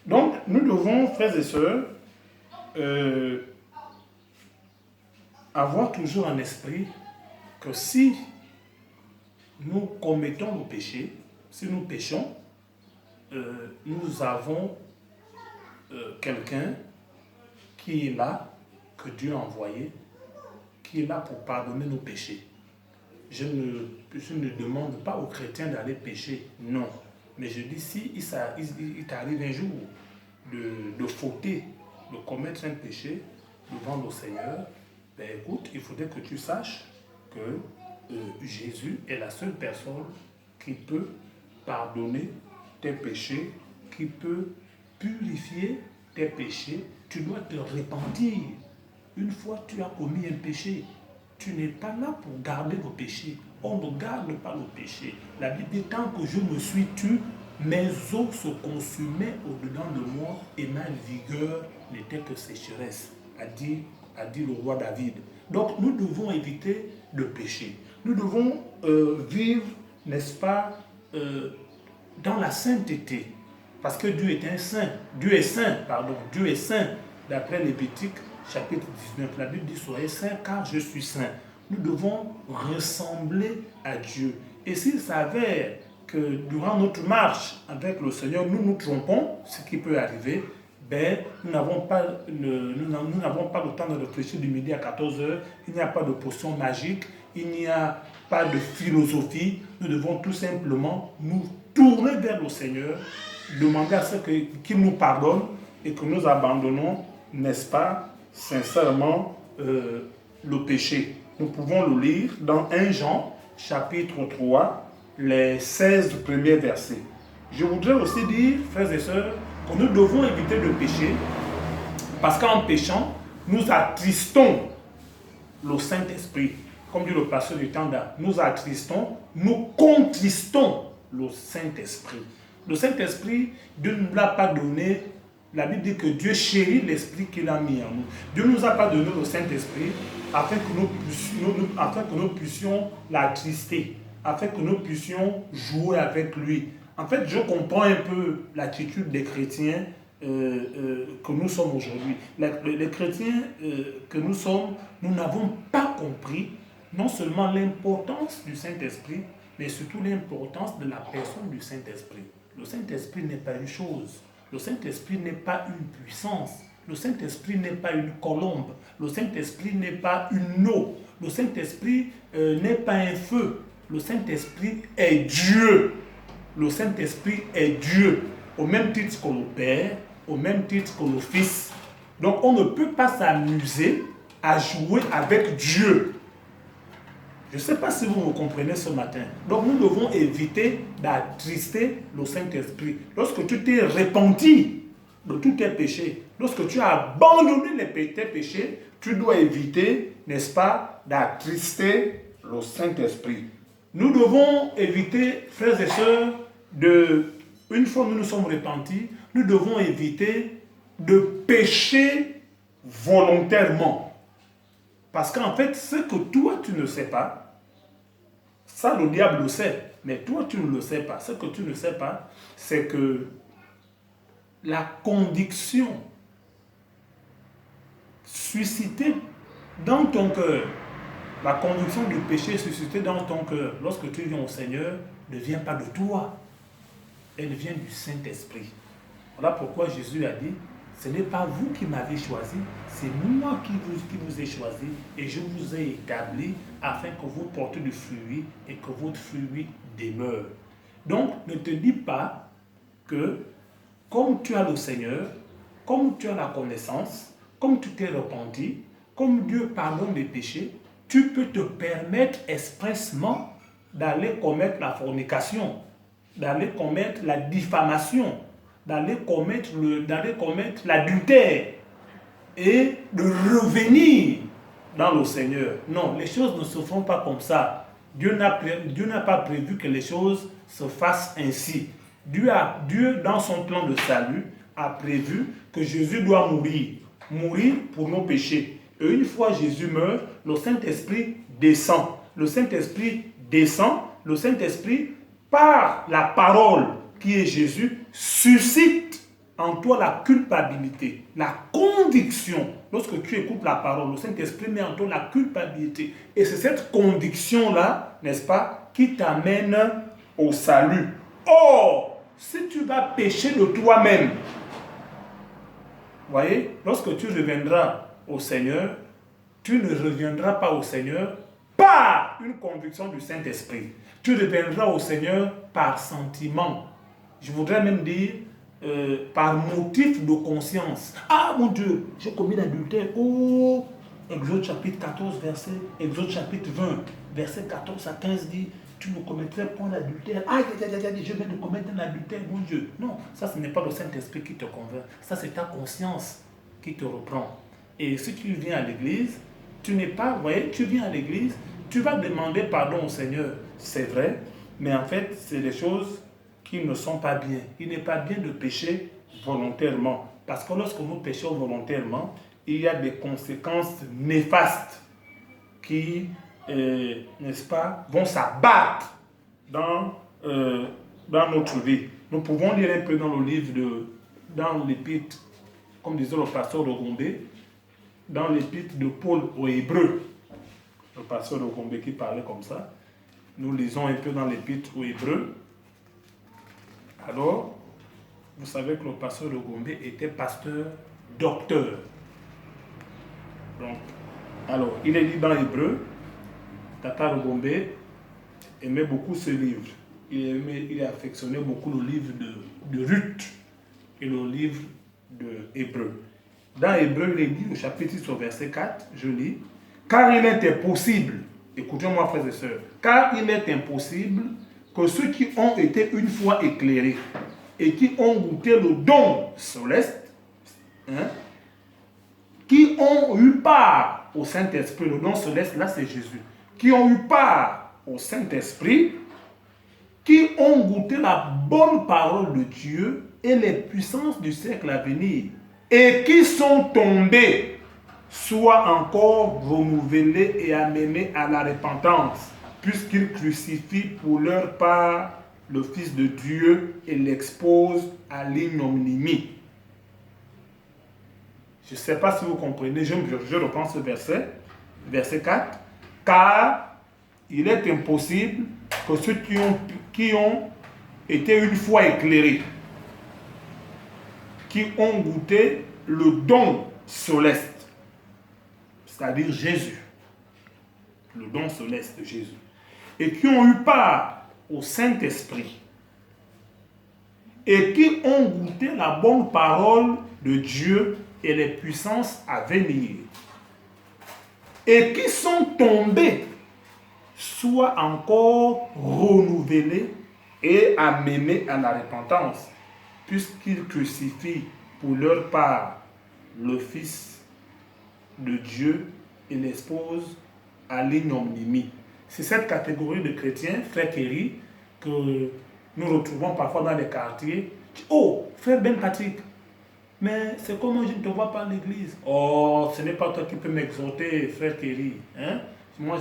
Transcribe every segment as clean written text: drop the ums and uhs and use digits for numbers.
Donc, nous devons, frères et sœurs, avoir toujours en esprit que si nous commettons le péché, si nous péchons, nous avons quelqu'un qui est là, que Dieu a envoyé, qui est là pour pardonner nos péchés. Je ne demande pas aux chrétiens d'aller pécher, non. Mais je dis, si il t'arrive un jour de fauter, de commettre un péché devant le Seigneur, ben écoute, il faudrait que tu saches que Jésus est la seule personne qui peut pardonner tes péchés, qui peut purifier tes péchés. Tu dois te repentir. Une fois tu as commis un péché, tu n'es pas là pour garder le péché. On ne garde pas le péché. La Bible dit, tant que je me suis tué, mes os se consumaient au-dedans de moi et ma vigueur n'était que sécheresse, a dit le roi David. Donc nous devons éviter de pécher. Nous devons vivre, n'est-ce pas, dans la sainteté. Parce que Dieu est un saint. Dieu est saint. D'après Lévitique, chapitre 19, la Bible dit, soyez saints car je suis saint. Nous devons ressembler à Dieu. Et s'il s'avère que durant notre marche avec le Seigneur, nous nous trompons, ce qui peut arriver, ben, nous n'avons pas le temps de réfléchir du midi à 14h, il n'y a pas de potion magique, il n'y a pas de philosophie, nous devons tout simplement nous tourner vers le Seigneur, demander à ce qu'il nous pardonne et que nous abandonnons, n'est-ce pas, sincèrement, le péché. Nous pouvons le lire dans 1 Jean, chapitre 3, les 16 premiers versets. Je voudrais aussi dire, frères et sœurs, que nous devons éviter de pécher, parce qu'en péchant, nous attristons le Saint-Esprit. Comme dit le pasteur du Tanda, nous attristons, nous contristons le Saint-Esprit. Le Saint-Esprit, Dieu ne nous l'a pas donné. La Bible dit que Dieu chérit l'esprit qu'il a mis en nous. Dieu ne nous a pas donné le Saint-Esprit afin que nous puissions l'attrister, afin que nous puissions jouer avec lui. En fait, je comprends un peu l'attitude des chrétiens que nous sommes aujourd'hui. Les chrétiens que nous sommes, nous n'avons pas compris non seulement l'importance du Saint-Esprit, mais surtout l'importance de la personne du Saint-Esprit. Le Saint-Esprit n'est pas une chose. Le Saint-Esprit n'est pas une puissance. Le Saint-Esprit n'est pas une colombe. Le Saint-Esprit n'est pas une eau. Le Saint-Esprit n'est pas un feu. Le Saint-Esprit est Dieu. Le Saint-Esprit est Dieu. Au même titre que le Père, au même titre que le Fils. Donc on ne peut pas s'amuser à jouer avec Dieu. Je ne sais pas si vous me comprenez ce matin. Donc nous devons éviter d'attrister le Saint-Esprit. Lorsque tu t'es repenti de tous tes péchés, lorsque tu as abandonné tes péchés, tu dois éviter, n'est-ce pas, d'attrister le Saint-Esprit. Nous devons éviter, frères et sœurs, une fois que nous nous sommes repentis, nous devons éviter de pécher volontairement. Parce qu'en fait, ce que toi tu ne sais pas, ça le diable le sait, mais toi tu ne le sais pas. Ce que tu ne sais pas, c'est que la conviction suscitée dans ton cœur, la conviction du péché suscitée dans ton cœur, lorsque tu viens au Seigneur, ne vient pas de toi, elle vient du Saint-Esprit. Voilà pourquoi Jésus a dit, ce n'est pas vous qui m'avez choisi, c'est moi qui vous ai choisi et je vous ai établi afin que vous portez du fruit et que votre fruit demeure. Donc, ne te dis pas que comme tu as le Seigneur, comme tu as la connaissance, comme tu t'es repenti, comme Dieu pardonne les péchés, tu peux te permettre expressement d'aller commettre la fornication, d'aller commettre la diffamation, d'aller commettre l'adultère et de revenir dans le Seigneur. Non, les choses ne se font pas comme ça. Dieu n'a pas prévu que les choses se fassent ainsi. Dieu, dans son plan de salut, a prévu que Jésus doit mourir pour nos péchés. Et une fois Jésus meurt, le Saint-Esprit descend. Le Saint-Esprit descend, par la parole qui est Jésus, suscite en toi la culpabilité, la conviction. Lorsque tu écoutes la parole, le Saint-Esprit met en toi la culpabilité. Et c'est cette conviction-là, n'est-ce pas, qui t'amène au salut. Or, si tu vas pécher de toi-même, voyez, lorsque tu reviendras au Seigneur, tu ne reviendras pas au Seigneur par une conviction du Saint-Esprit. Tu reviendras au Seigneur par sentiment. Je voudrais même dire par motif de conscience. Ah mon Dieu, j'ai commis l'adultère. Oh, Exode chapitre 14, Exode chapitre 20, verset 14 à 15 dit, tu ne commettrais point l'adultère. Ah, je viens de commettre un adultère, mon Dieu. Non, ça ce n'est pas le Saint-Esprit qui te convainc. Ça c'est ta conscience qui te reprend. Et si tu viens à l'église, tu n'es pas, vous voyez, tu viens à l'église, tu vas demander pardon au Seigneur. C'est vrai, mais en fait, c'est des choses qui ne sont pas bien. Il n'est pas bien de pécher volontairement. Parce que lorsque nous péchons volontairement, il y a des conséquences néfastes qui, n'est-ce pas, vont s'abattre dans notre vie. Nous pouvons lire un peu dans le livre dans l'épître, comme disait le pasteur de Gombe, dans l'épître de Paul aux Hébreux, le pasteur de Gombe qui parlait comme ça. Nous lisons un peu dans l'épître aux Hébreux. Alors, vous savez que le pasteur de Gombe était pasteur docteur. Donc, alors, il est dit dans l'Hébreu, Tata de Gombe aimait beaucoup ce livre. Il affectionnait beaucoup le livre de Ruth et le livre de Hébreu. Dans Hébreu, il est dit, au chapitre 6, au verset 4, je lis, « Car il est impossible, écoutez-moi frères et sœurs, car il est impossible que ceux qui ont été une fois éclairés et qui ont goûté le don céleste, qui ont eu part au Saint-Esprit, le don céleste, là c'est Jésus, qui ont eu part au Saint-Esprit, qui ont goûté la bonne parole de Dieu et les puissances du siècle à venir, et qui sont tombés, soient encore renouvelés et amenés à la repentance, puisqu'ils crucifient pour leur part le Fils de Dieu et l'exposent à l'ignominie. Je ne sais pas si vous comprenez, je reprends ce verset, verset 4. Car il est impossible que ceux qui ont été une fois éclairés, qui ont goûté le don céleste, c'est-à-dire Jésus, le don céleste de Jésus, et qui ont eu part au Saint-Esprit, et qui ont goûté la bonne parole de Dieu et les puissances à venir, et qui sont tombés, soient encore renouvelés et amenés à la repentance, puisqu'ils crucifient pour leur part le Fils de Dieu et l'exposent à l'ignominie. C'est cette catégorie de chrétiens, frère Kerry, que nous retrouvons parfois dans les quartiers. Oh, frère Ben Patrick, mais c'est comment je ne te vois pas à l'église. Oh, ce n'est pas toi qui peux m'exhorter, frère Kerry. Hein? Moi,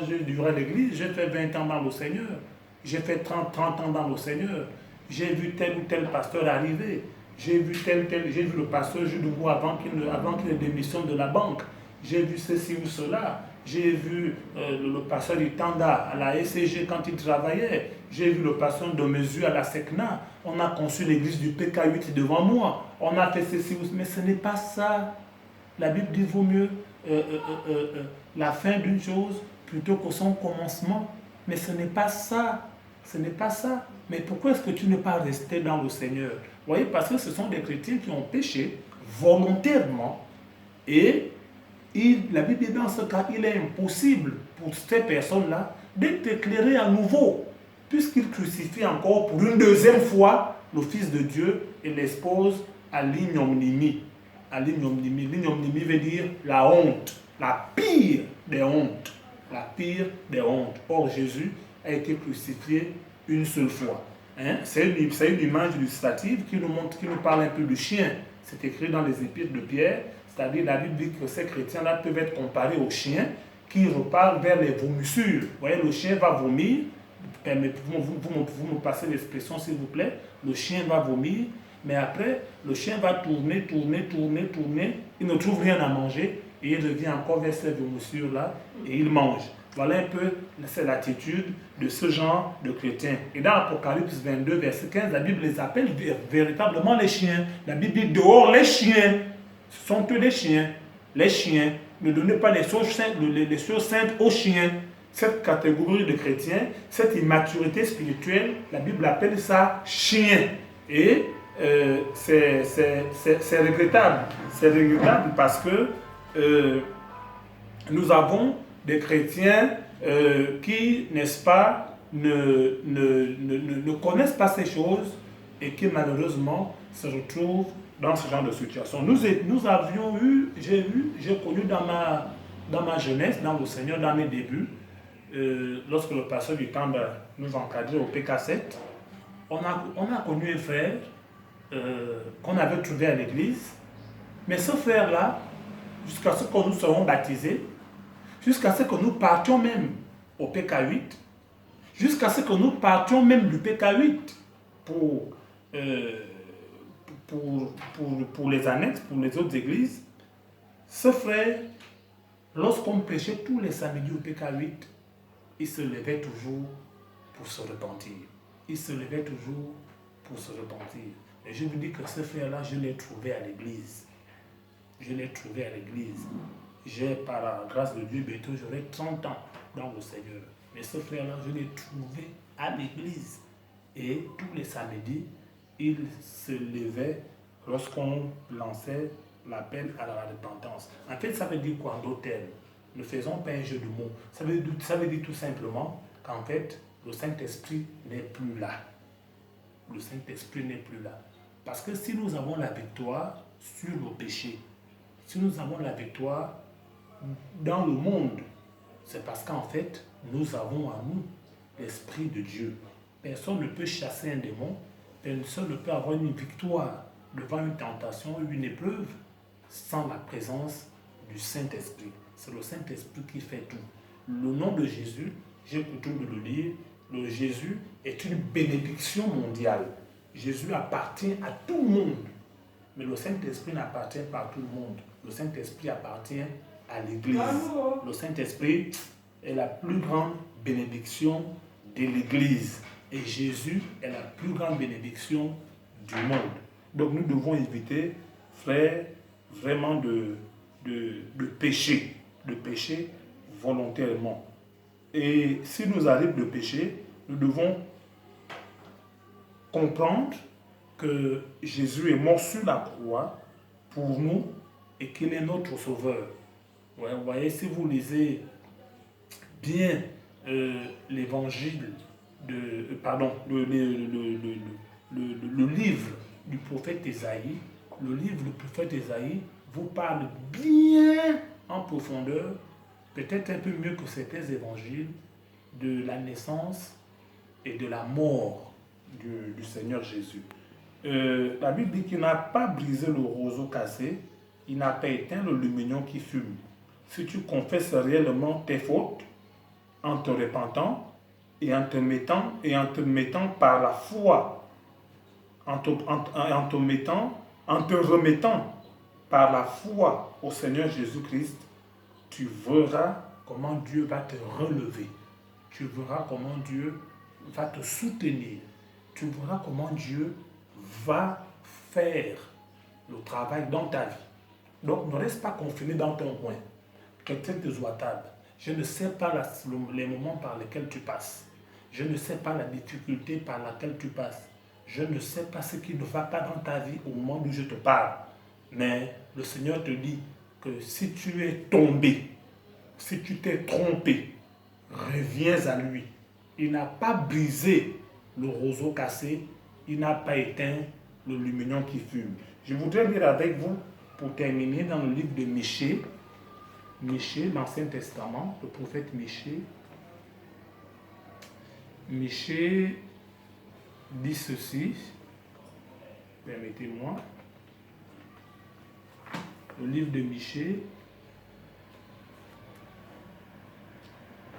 je durais l'église, j'ai fait 20 ans dans le Seigneur. J'ai fait 30 ans dans le Seigneur. J'ai vu tel ou tel pasteur arriver. J'ai vu le pasteur Judoubou avant qu'il démissionne de la banque. J'ai vu ceci ou cela. J'ai vu le pasteur Itanda à la SCG quand il travaillait. J'ai vu le pasteur de Mesure à la SECNA. On a conçu l'église du PK8 devant moi. On a fait ceci ou cela. Mais ce n'est pas ça. La Bible dit vaut mieux la fin d'une chose plutôt que son commencement. Mais ce n'est pas ça. Ce n'est pas ça. Mais pourquoi est-ce que tu n'es pas resté dans le Seigneur? Vous voyez, parce que ce sont des chrétiens qui ont péché volontairement. Et la Bible dit dans ce cas, il est impossible pour ces personnes-là d'être éclairées à nouveau, puisqu'ils crucifient encore pour une deuxième fois le Fils de Dieu et l'exposent à l'ignominie. À l'ignominie. L'ignominie veut dire la honte, la pire des hontes. La pire des hontes. Or, Jésus a été crucifié une seule fois. Hein? C'est une image illustrative qui nous parle un peu du chien. C'est écrit dans les épîtres de Pierre. C'est-à-dire, la Bible dit que ces chrétiens-là peuvent être comparés aux chiens qui repartent vers les vomissures. Vous voyez, le chien va vomir. Vous me passez l'expression, s'il vous plaît. Le chien va vomir. Mais après, le chien va tourner, il ne trouve rien à manger et il revient encore vers cette nourriture-là et il mange. Voilà un peu, c'est l'attitude de ce genre de chrétiens. Et dans Apocalypse 22, verset 15, la Bible les appelle véritablement les chiens. La Bible dit dehors les chiens. Ce sont eux les chiens. Les chiens. Ne donnez pas les choses saintes aux chiens. Cette catégorie de chrétiens, cette immaturité spirituelle, la Bible appelle ça chien. Et c'est regrettable. C'est regrettable parce que nous avons des chrétiens qui, n'est-ce pas, ne connaissent pas ces choses et qui malheureusement se retrouvent dans ce genre de situation. Nous avions eu, j'ai connu dans ma jeunesse, dans le Seigneur, dans mes débuts, lorsque le pasteur du temps nous encadrait au PK7, on a connu un frère qu'on avait trouvé à l'église, mais ce frère-là, jusqu'à ce que nous serons baptisés, jusqu'à ce que nous partions même au PK8, jusqu'à ce que nous partions même du PK8 pour les annexes, pour les autres églises, ce frère, lorsqu'on prêchait tous les samedis au PK8, il se levait toujours pour se repentir. Il se levait toujours pour se repentir. Et je vous dis que ce frère-là, je l'ai trouvé à l'église. Je l'ai trouvé à l'église. J'ai, par la grâce de Dieu, bientôt j'aurai 30 ans dans le Seigneur. Mais ce frère-là, je l'ai trouvé à l'église. Et tous les samedis, il se levait lorsqu'on lançait l'appel à la repentance. En fait, ça veut dire quoi en d'autres termes? Ne faisons pas un jeu de mots. Ça veut dire tout simplement qu'en fait, le Saint-Esprit n'est plus là. Le Saint-Esprit n'est plus là. Parce que si nous avons la victoire sur nos péchés, si nous avons la victoire dans le monde, c'est parce qu'en fait, nous avons en nous l'Esprit de Dieu. Personne ne peut chasser un démon, personne ne peut avoir une victoire devant une tentation ou une épreuve sans la présence du Saint-Esprit. C'est le Saint-Esprit qui fait tout. Le nom de Jésus, j'ai coutume de le dire, le Jésus est une bénédiction mondiale. Jésus appartient à tout le monde. Mais le Saint-Esprit n'appartient pas à tout le monde. Le Saint-Esprit appartient à l'Église. Le Saint-Esprit est la plus grande bénédiction de l'Église. Et Jésus est la plus grande bénédiction du monde. Donc nous devons éviter, frères, vraiment de pécher volontairement. Et si nous arrive de pécher, nous devons comprendre que Jésus est mort sur la croix pour nous et qu'il est notre sauveur. Ouais, vous voyez, si vous lisez bien l'évangile le livre du prophète Ésaïe, le livre du prophète Ésaïe vous parle bien en profondeur, peut-être un peu mieux que certains évangiles, de la naissance et de la mort du Seigneur Jésus. La Bible dit qu'il n'a pas brisé le roseau cassé, il n'a pas éteint le lumignon qui fume. Si tu confesses réellement tes fautes, en te repentant et en te mettant par la foi, en te remettant par la foi au Seigneur Jésus-Christ, tu verras comment Dieu va te relever. Tu verras comment Dieu va te soutenir. Tu verras comment Dieu va faire le travail dans ta vie. Donc, ne reste pas confiné dans ton coin. Quelqu'un te zoitable. Je ne sais pas les moments par lesquels tu passes. Je ne sais pas la difficulté par laquelle tu passes. Je ne sais pas ce qui ne va pas dans ta vie au moment où je te parle. Mais le Seigneur te dit que si tu es tombé, si tu t'es trompé, reviens à lui. Il n'a pas brisé le roseau cassé, il n'a pas éteint le lumignon qui fume. Je voudrais lire avec vous, pour terminer, dans le livre de Michée, l'Ancien Testament, le prophète Michée. Michée dit ceci, permettez-moi, le livre de Michée,